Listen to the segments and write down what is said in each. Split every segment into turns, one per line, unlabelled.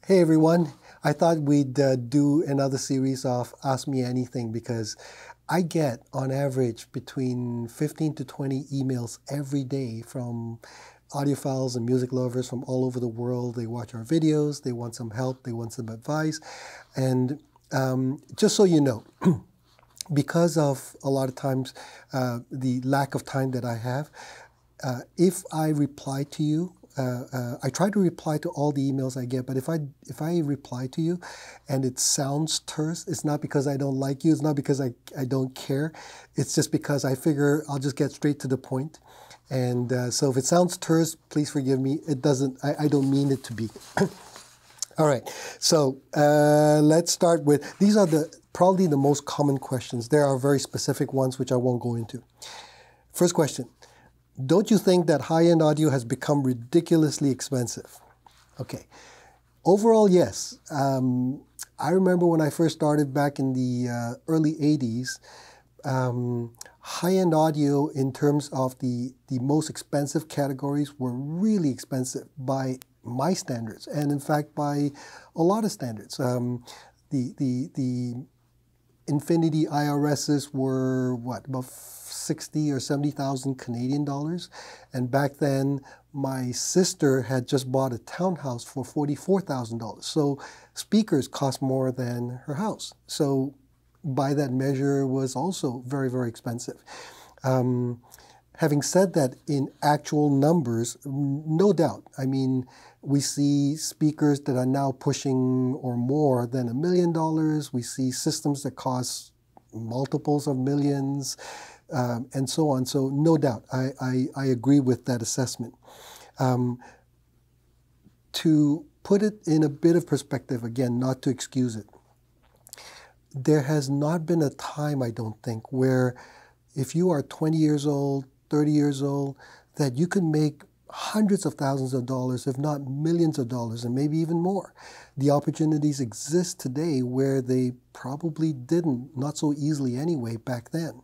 Hey everyone, I thought we'd do another series of Ask Me Anything because I get on average between 15 to 20 emails every day from audiophiles and music lovers from all over the world. They watch our videos, they want some help, they want some advice. And just so you know, because of a lot of times the lack of time that I have, if I reply to you, I try to reply to all the emails I get, but if I reply to you and it sounds terse, it's not because I don't like you, it's not because I don't care, it's just because I figure I'll just get straight to the point. And so if it sounds terse, please forgive me. It doesn't, I don't mean it to be. All right, so let's start with, these are probably the most common questions. There are very specific ones which I won't go into. First question. Don't you think that high-end audio has become ridiculously expensive? Okay. Overall, yes. I remember when I first started back in the early 80s, high-end audio in terms of the most expensive categories were really expensive by my standards, and in fact by a lot of standards. The Infinity IRSs were what, about 60 or 70,000 Canadian dollars, and back then my sister had just bought a townhouse for $44,000. So speakers cost more than her house. So by that measure was also very, very expensive. Having said that, in actual numbers, no doubt. I mean, we see speakers that are now pushing or more than $1 million. We see systems that cost multiples of millions, and so on. So no doubt, I agree with that assessment. To put it in a bit of perspective, again, not to excuse it, there has not been a time, I don't think, where if you are 20 years old, 30 years old, that you can make hundreds of thousands of dollars, if not millions of dollars, and maybe even more. The opportunities exist today where they probably didn't, not so easily anyway, back then.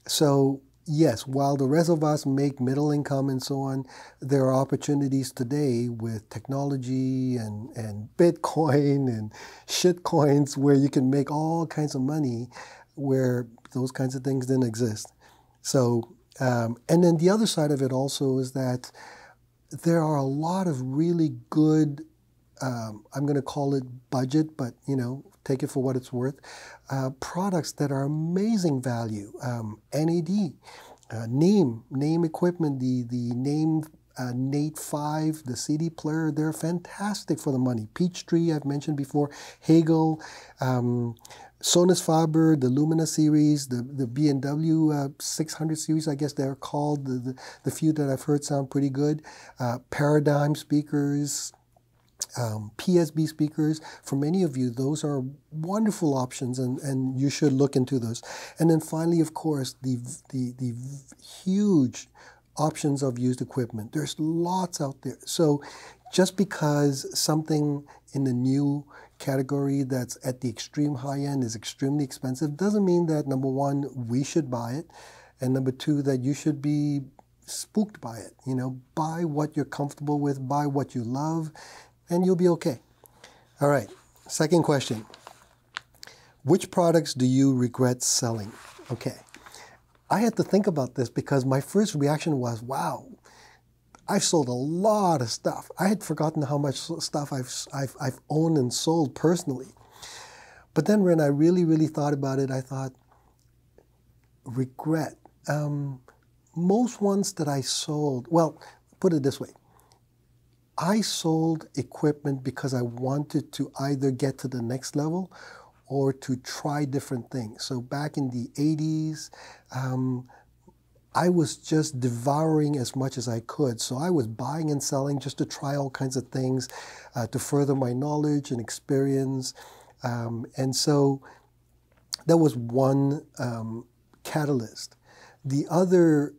So yes, while the rest of us make middle income and so on, there are opportunities today with technology and Bitcoin and shit coins where you can make all kinds of money where those kinds of things didn't exist. So, and then the other side of it also is that there are a lot of really good, I'm going to call it budget, but you know, take it for what it's worth, products that are amazing value. NAD, name equipment, the name Nate 5, the CD player, they're fantastic for the money. Peachtree, I've mentioned before, Hagel, Sonus Faber, the Lumina series, the B&W 600 series, I guess they're called, the few that I've heard sound pretty good. Paradigm speakers, PSB speakers. For many of you, those are wonderful options, and you should look into those. And then finally, of course, the huge options of used equipment. There's lots out there. So just because something in the new category that's at the extreme high end is extremely expensive doesn't mean that, number one, we should buy it, and number two, that you should be spooked by it. You know, buy what you're comfortable with, buy what you love, and you'll be okay. All right, second question. Which products do you regret selling? Okay, I had to think about this because my first reaction was, wow, I've sold a lot of stuff. I had forgotten how much stuff I've owned and sold personally. But then when I really, really thought about it, I thought, regret. Most ones that I sold, well, put it this way. I sold equipment because I wanted to either get to the next level or to try different things. So back in the 80s, I was just devouring as much as I could. So I was buying and selling just to try all kinds of things to further my knowledge and experience. And so that was one catalyst. The other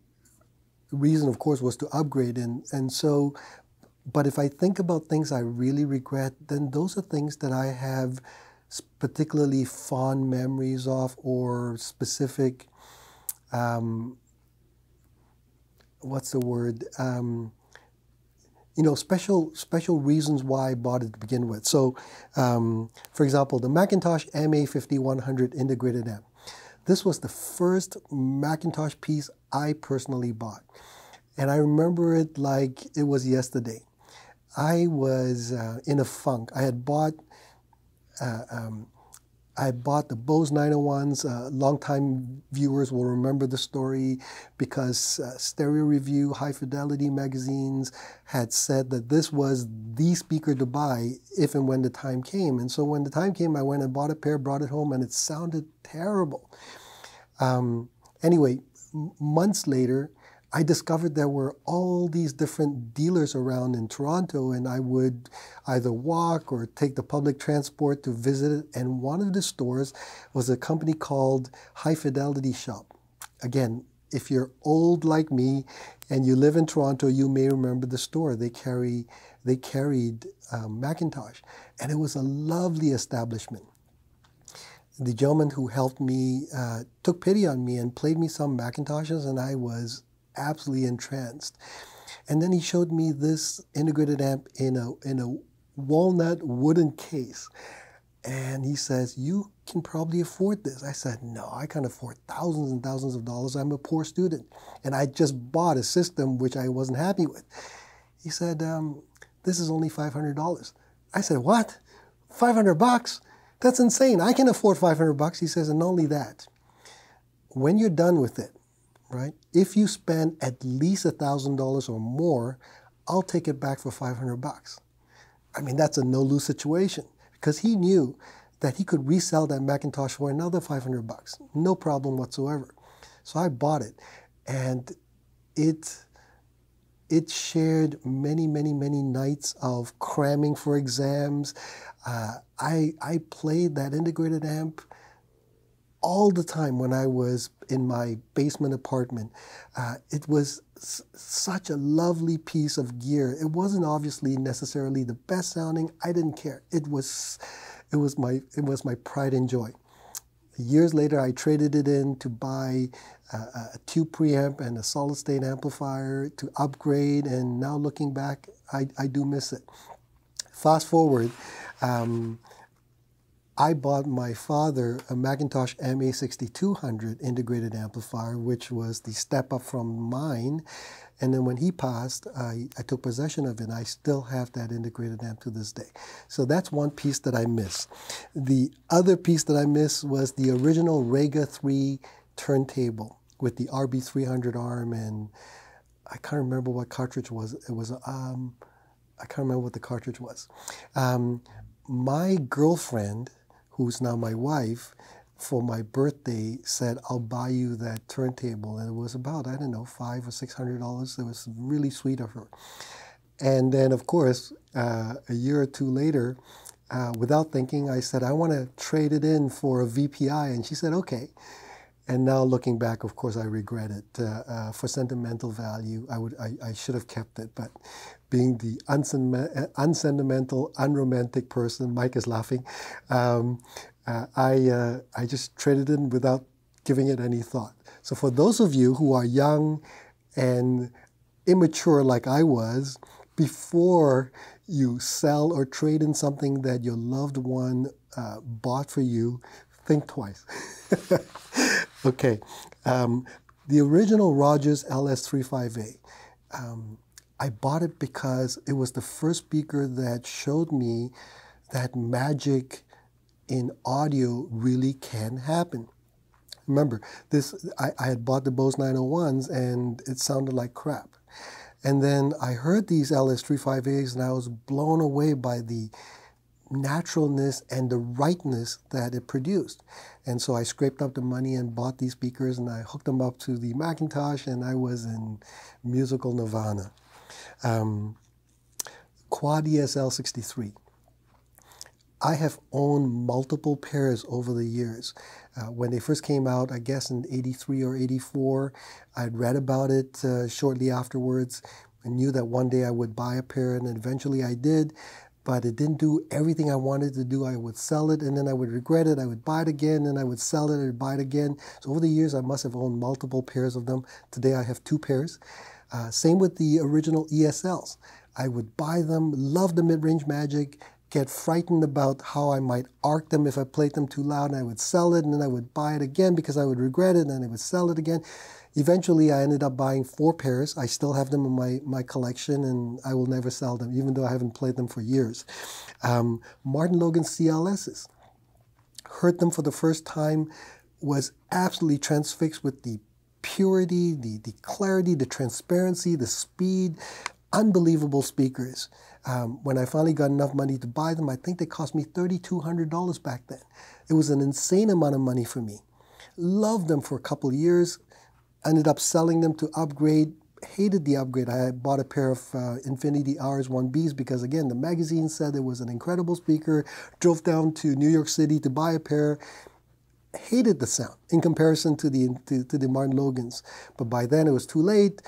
reason, of course, was to upgrade. And so, but if I think about things I really regret, then those are things that I have particularly fond memories of, or specific, what's the word? special reasons why I bought it to begin with. So, for example, the Macintosh MA5100 integrated amp. This was the first Macintosh piece I personally bought. And I remember it like it was yesterday. I was in a funk. I bought the Bose 901s. Longtime viewers will remember the story because Stereo Review, High Fidelity magazines had said that this was the speaker to buy if and when the time came. And so when the time came, I went and bought a pair, brought it home, and it sounded terrible. Anyway, months later, I discovered there were all these different dealers around in Toronto, and I would either walk or take the public transport to visit it. And one of the stores was a company called High Fidelity Shop. Again, if you're old like me and you live in Toronto, you may remember the store. They carried Macintosh, and it was a lovely establishment. The gentleman who helped me took pity on me and played me some Macintoshes, and I was absolutely entranced. And then he showed me this integrated amp in a walnut wooden case. And he says, "You can probably afford this." I said, "No, I can't afford thousands and thousands of dollars. I'm a poor student. And I just bought a system which I wasn't happy with." He said, "This is only $500. I said, "What? $500? That's insane. I can afford $500. He says, "And not only that, when you're done with it, right? If you spend at least $1,000 or more, I'll take it back for $500. I mean, that's a no-lose situation because he knew that he could resell that Macintosh for another $500. No problem whatsoever. So I bought it, and it shared many, many, many nights of cramming for exams. I played that integrated amp all the time when I was in my basement apartment. It was such a lovely piece of gear. It wasn't obviously necessarily the best sounding. I didn't care. It was my pride and joy. Years later, I traded it in to buy a tube preamp and a solid state amplifier to upgrade. And now looking back, I do miss it. Fast forward. I bought my father a Macintosh MA6200 integrated amplifier, which was the step up from mine. And then when he passed, I took possession of it, and I still have that integrated amp to this day. So that's one piece that I miss. The other piece that I miss was the original Rega 3 turntable with the RB300 arm, and I can't remember what cartridge was. It was, I can't remember what the cartridge was. My girlfriend, who's now my wife, for my birthday said, "I'll buy you that turntable." And it was about, I don't know, $500 or $600. It was really sweet of her. And then, of course, a year or two later, without thinking, I said, "I want to trade it in for a VPI." And she said, "Okay." And now looking back, of course, I regret it. For sentimental value, I should have kept it. But being the unsentimental, unromantic person, Mike is laughing, I just traded in without giving it any thought. So for those of you who are young and immature like I was, before you sell or trade in something that your loved one bought for you, think twice. Okay, the original Rogers LS35A, I bought it because it was the first speaker that showed me that magic in audio really can happen. Remember, I had bought the Bose 901s and it sounded like crap. And then I heard these LS35As and I was blown away by the naturalness and the rightness that it produced. And so I scraped up the money and bought these speakers, and I hooked them up to the Macintosh, and I was in musical nirvana. Quad ESL 63. I have owned multiple pairs over the years. When they first came out, I guess in 83 or 84, I'd read about it shortly afterwards. I knew that one day I would buy a pair, and eventually I did. But it didn't do everything I wanted to do. I would sell it, and then I would regret it. I would buy it again, and I would sell it, and buy it again. So over the years, I must have owned multiple pairs of them. Today, I have 2 pairs. Same with the original ESLs. I would buy them, love the mid-range magic, get frightened about how I might arc them if I played them too loud, and I would sell it, and then I would buy it again because I would regret it, and then I would sell it again. Eventually, I ended up buying 4 pairs. I still have them in my collection, and I will never sell them, even though I haven't played them for years. Martin Logan CLSs. Heard them for the first time, was absolutely transfixed with the purity, the clarity, the transparency, the speed. Unbelievable speakers. When I finally got enough money to buy them, I think they cost me $3,200 back then. It was an insane amount of money for me. Loved them for a couple of years. Ended up selling them to upgrade. Hated the upgrade. I bought a pair of Infinity RS1Bs because, again, the magazine said it was an incredible speaker. Drove down to New York City to buy a pair. Hated the sound in comparison to the Martin Logans. But by then it was too late.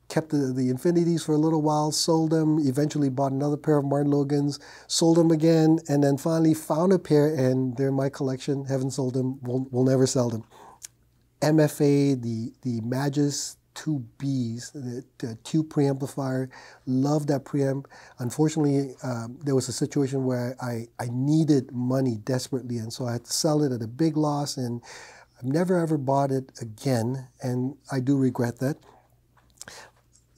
Kept the Infinities for a little while, sold them, eventually bought another pair of Martin Logans, sold them again, and then finally found a pair, and they're in my collection. Haven't sold them, will never sell them. MFA, the Magis 2Bs, the tube preamplifier, love that preamp. Unfortunately, there was a situation where I needed money desperately, and so I had to sell it at a big loss, and I've never ever bought it again, and I do regret that.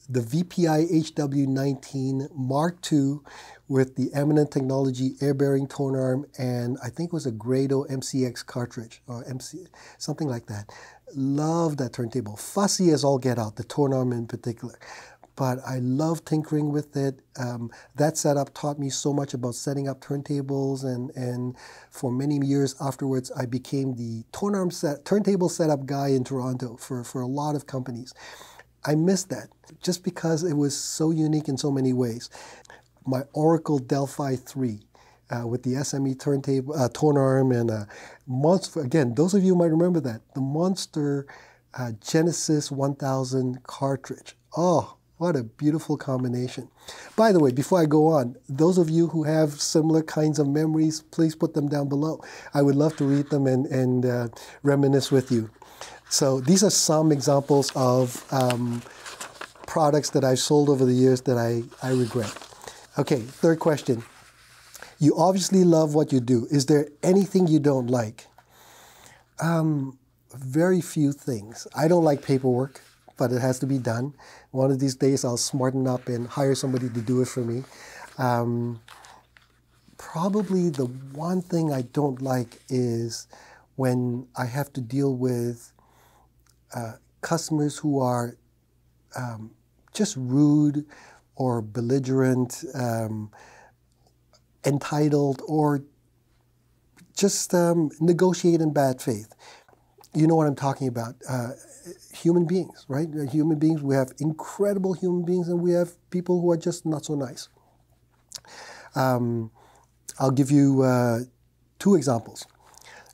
The VPI HW19 Mark II with the Eminent Technology air-bearing tone arm, and I think it was a Grado MCX cartridge, or MC, something like that. Love that turntable. Fussy as all get out, the tone arm in particular. But I love tinkering with it. That setup taught me so much about setting up turntables, and for many years afterwards, I became the turntable setup guy in Toronto for a lot of companies. I missed that just because it was so unique in so many ways. My Oracle Delphi 3 with the SME turntable, tone arm, and monster. Again, those of you might remember that. The Monster Genesis 1000 cartridge. Oh, what a beautiful combination. By the way, before I go on, those of you who have similar kinds of memories, please put them down below. I would love to read them and reminisce with you. So these are some examples of products that I've sold over the years that I regret. Okay, third question. You obviously love what you do. Is there anything you don't like? Very few things. I don't like paperwork, but it has to be done. One of these days I'll smarten up and hire somebody to do it for me. Probably the one thing I don't like is when I have to deal with customers who are just rude or belligerent, entitled, or just negotiate in bad faith. You know what I'm talking about. Human beings, right? Human beings, we have incredible human beings, and we have people who are just not so nice. I'll give you 2 examples.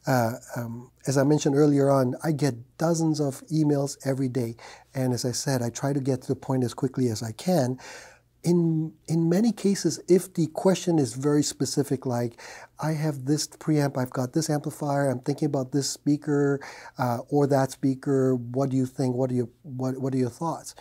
As I mentioned earlier on, I get dozens of emails every day. And as I said, I try to get to the point as quickly as I can. In many cases, if the question is very specific, like, I have this preamp, I've got this amplifier, I'm thinking about this speaker or that speaker, what do you think? What are your thoughts?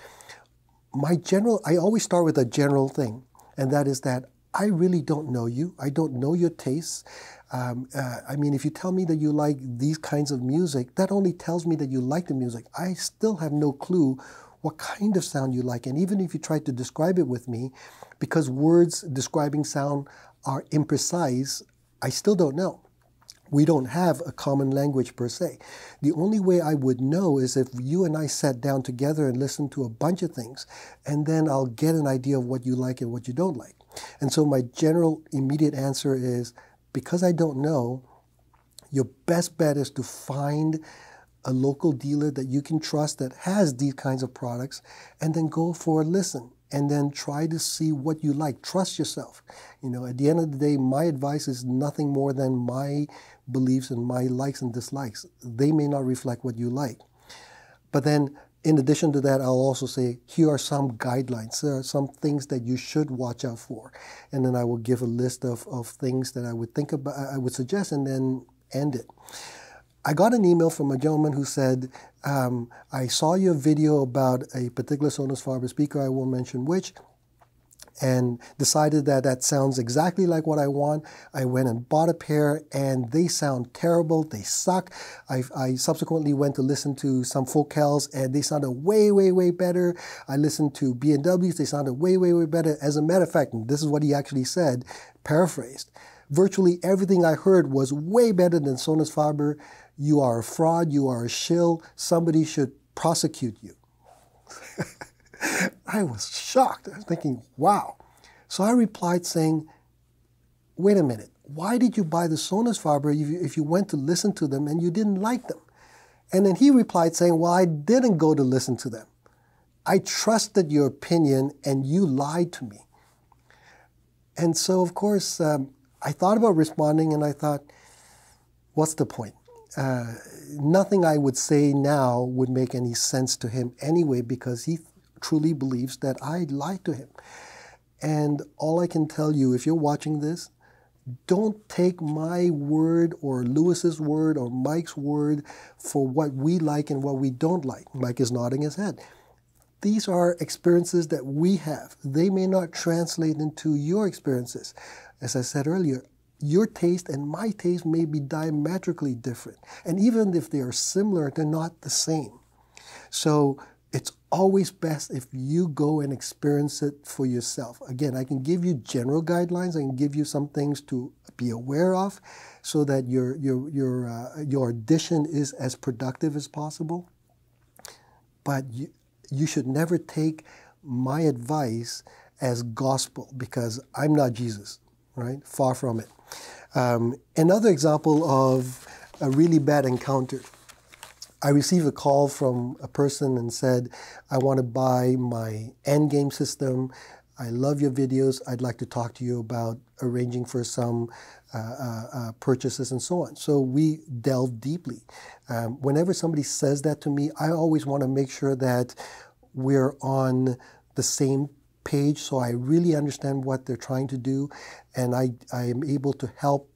I always start with a general thing, and that is that I really don't know you. I don't know your tastes. I mean, if you tell me that you like these kinds of music, that only tells me that you like the music. I still have no clue what kind of sound you like. And even if you try to describe it with me, because words describing sound are imprecise, I still don't know. We don't have a common language per se. The only way I would know is if you and I sat down together and listened to a bunch of things, and then I'll get an idea of what you like and what you don't like. And so my general immediate answer is, because I don't know, your best bet is to find a local dealer that you can trust that has these kinds of products, and then go for a listen, and then try to see what you like. Trust yourself. You know, at the end of the day, my advice is nothing more than my beliefs and my likes and dislikes. They may not reflect what you like. But then, in addition to that, I'll also say, here are some guidelines. There are some things that you should watch out for. And then I will give a list of things that I would think about, I would suggest, and then end it. I got an email from a gentleman who said, I saw your video about a particular Sonus Faber speaker, I won't mention which, and decided that that sounds exactly like what I want. I went and bought a pair, and they sound terrible. They suck. I subsequently went to listen to some Focals, and they sounded way, way, way better. I listened to B&Ws. They sounded way, way, way better. As a matter of fact, and this is what he actually said, paraphrased, virtually everything I heard was way better than Sonus Faber. You are a fraud. You are a shill. Somebody should prosecute you. I was shocked. I was thinking, wow. So I replied saying, wait a minute. Why did you buy the Sonus Faber if you went to listen to them and you didn't like them? And then he replied saying, well, I didn't go to listen to them. I trusted your opinion and you lied to me. And so, of course, I thought about responding, and I thought, what's the point? Nothing I would say now would make any sense to him anyway, because he truly believes that I lied to him. And all I can tell you, if you're watching this, don't take my word or Lewis's word or Mike's word for what we like and what we don't like. Mike is nodding his head. These are experiences that we have. They may not translate into your experiences. As I said earlier, your taste and my taste may be diametrically different. And even if they are similar, they're not the same. So it's always best if you go and experience it for yourself. Again, I can give you general guidelines. I can give you some things to be aware of so that your audition is as productive as possible. But you should never take my advice as gospel, because I'm not Jesus, right? Far from it. Another example of a really bad encounter. I received a call from a person and said, I want to buy my endgame system. I love your videos. I'd like to talk to you about arranging for some purchases and so on. So we delved deeply. Whenever somebody says that to me, I always want to make sure that we're on the same page, so I really understand what they're trying to do, and I am able to help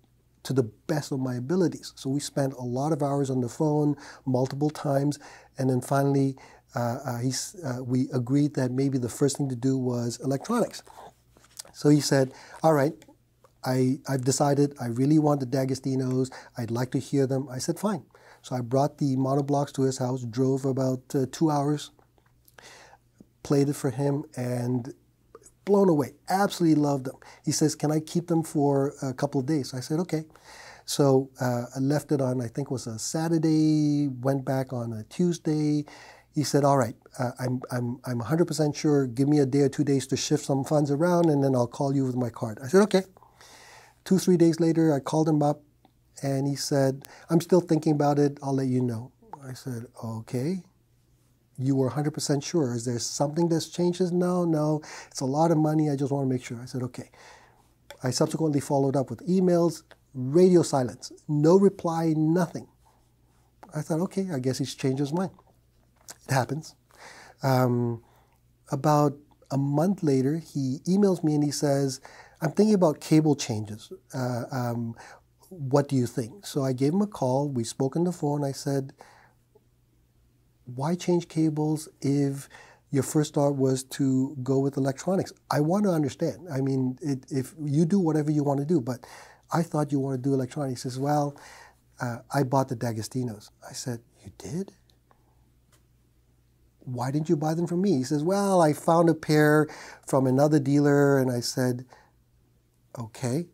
to the best of my abilities. So we spent a lot of hours on the phone multiple times, and then finally we agreed that maybe the first thing to do was electronics. So he said, all right, I've decided I really want the D'Agostinos. I'd like to hear them. I said, fine. So I brought the monoblocks to his house, drove about 2 hours, played it for him, and blown away. Absolutely loved them. He says, can I keep them for a couple of days? I said, okay. So I left it on, I think it was a Saturday, went back on a Tuesday. He said, all right, I'm 100% sure. Give me a day or 2 days to shift some funds around, and then I'll call you with my card. I said, okay. 2-3 days later, I called him up, and he said, I'm still thinking about it. I'll let you know. I said, okay. You were 100% sure. Is there something that's changed? No, it's a lot of money. I just want to make sure. I said, okay. I subsequently followed up with emails, radio silence, no reply, nothing. I thought, okay, I guess he's changed his mind. It happens. About a month later, he emails me and he says, I'm thinking about cable changes. What do you think? So I gave him a call. We spoke on the phone. I said, why change cables if your first thought was to go with electronics? I want to understand. I mean, if you do whatever you want to do, but I thought you want to do electronics. He says, well, I bought the D'Agostinos. I said, you did? Why didn't you buy them from me? He says, well, I found a pair from another dealer. And I said, okay.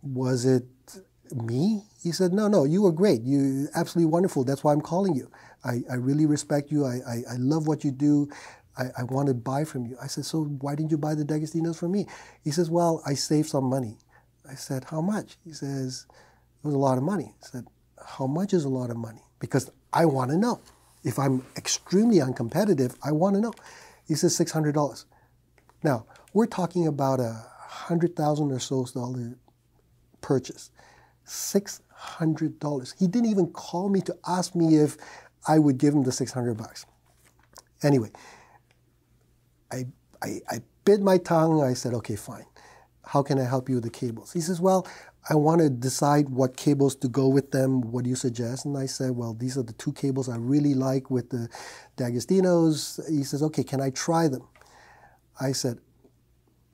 Was it me? He said, no, you were great. You're absolutely wonderful. That's why I'm calling you. I really respect you. I love what you do. I want to buy from you. I said, so why didn't you buy the D'Agostinos from me? He says, well, I saved some money. I said, how much? He says, it was a lot of money. I said, how much is a lot of money? Because I want to know. If I'm extremely uncompetitive, I want to know. He says, $600. Now, we're talking about $100,000 or so purchase. $600. He didn't even call me to ask me if I would give him the $600. Anyway, I bit my tongue. I said, okay, fine. How can I help you with the cables? He says, well, I want to decide what cables to go with them. What do you suggest? And I said, well, these are the two cables I really like with the D'Agostinos. He says, okay, can I try them? I said,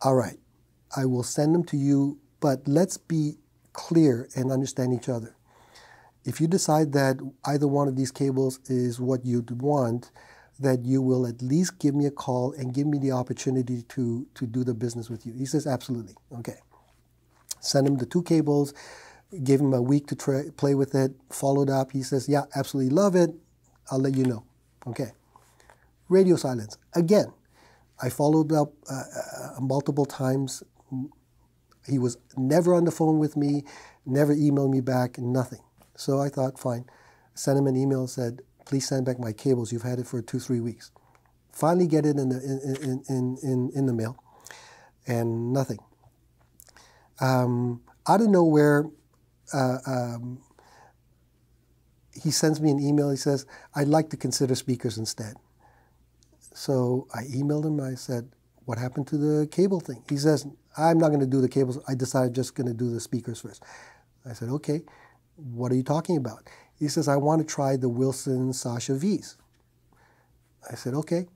All right, I will send them to you, but let's be clear and understand each other. If you decide that either one of these cables is what you'd want, that you will at least give me a call and give me the opportunity to do the business with you. He says, absolutely. Okay. Send him the 2 cables, gave him a week to play with it, followed up. He says, yeah, absolutely love it. I'll let you know. Okay. Radio silence. Again, I followed up multiple times. He was never on the phone with me, never emailed me back, nothing. So I thought, fine. Sent him an email, said, please send back my cables. You've had it for 2-3 weeks. Finally get it in the mail, and nothing. Out of nowhere, he sends me an email. He says, I'd like to consider speakers instead. So I emailed him. I said, what happened to the cable thing? He says, I'm not going to do the cables. I decided just going to do the speakers first. I said, okay, what are you talking about? He says, I want to try the Wilson Sasha Vs. I said, okay.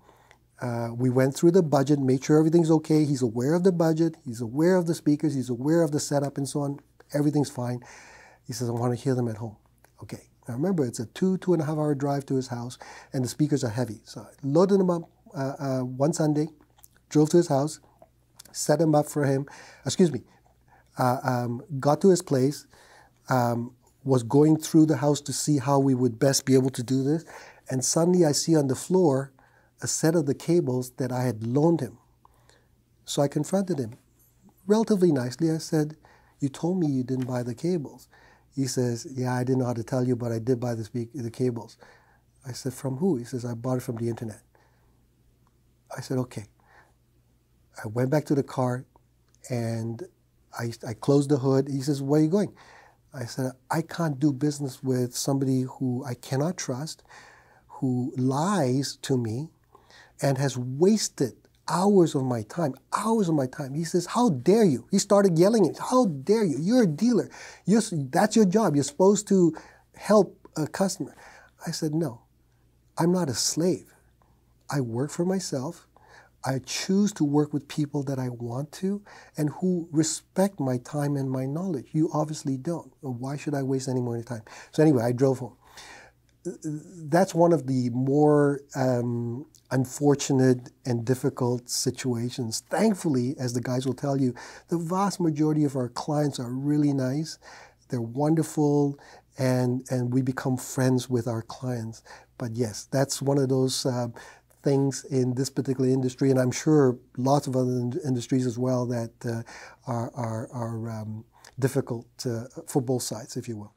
We went through the budget, made sure everything's okay. He's aware of the budget. He's aware of the speakers. He's aware of the setup and so on. Everything's fine. He says, I want to hear them at home. Okay. Now remember, it's a 2.5 hour drive to his house, and the speakers are heavy. So I loaded them up one Sunday, drove to his house, set them up for him. Got to his place, was going through the house to see how we would best be able to do this. And suddenly I see on the floor a set of the cables that I had loaned him. So I confronted him relatively nicely. I said, you told me you didn't buy the cables. He says, yeah, I didn't know how to tell you, but I did buy the cables. I said, from who? He says, I bought it from the internet. I said, okay. I went back to the car and I closed the hood. He says, where are you going? I said, I can't do business with somebody who I cannot trust, who lies to me, and has wasted hours of my time, hours of my time. He says, how dare you? He started yelling at me, how dare you? You're a dealer. That's your job. You're supposed to help a customer. I said, no, I'm not a slave. I work for myself. I choose to work with people that I want to and who respect my time and my knowledge. You obviously don't. Why should I waste any more time? So anyway, I drove home. That's one of the more unfortunate and difficult situations. Thankfully, as the guys will tell you, the vast majority of our clients are really nice. They're wonderful, and we become friends with our clients. But yes, that's one of those things in this particular industry, and I'm sure lots of other industries as well that are difficult for both sides, if you will.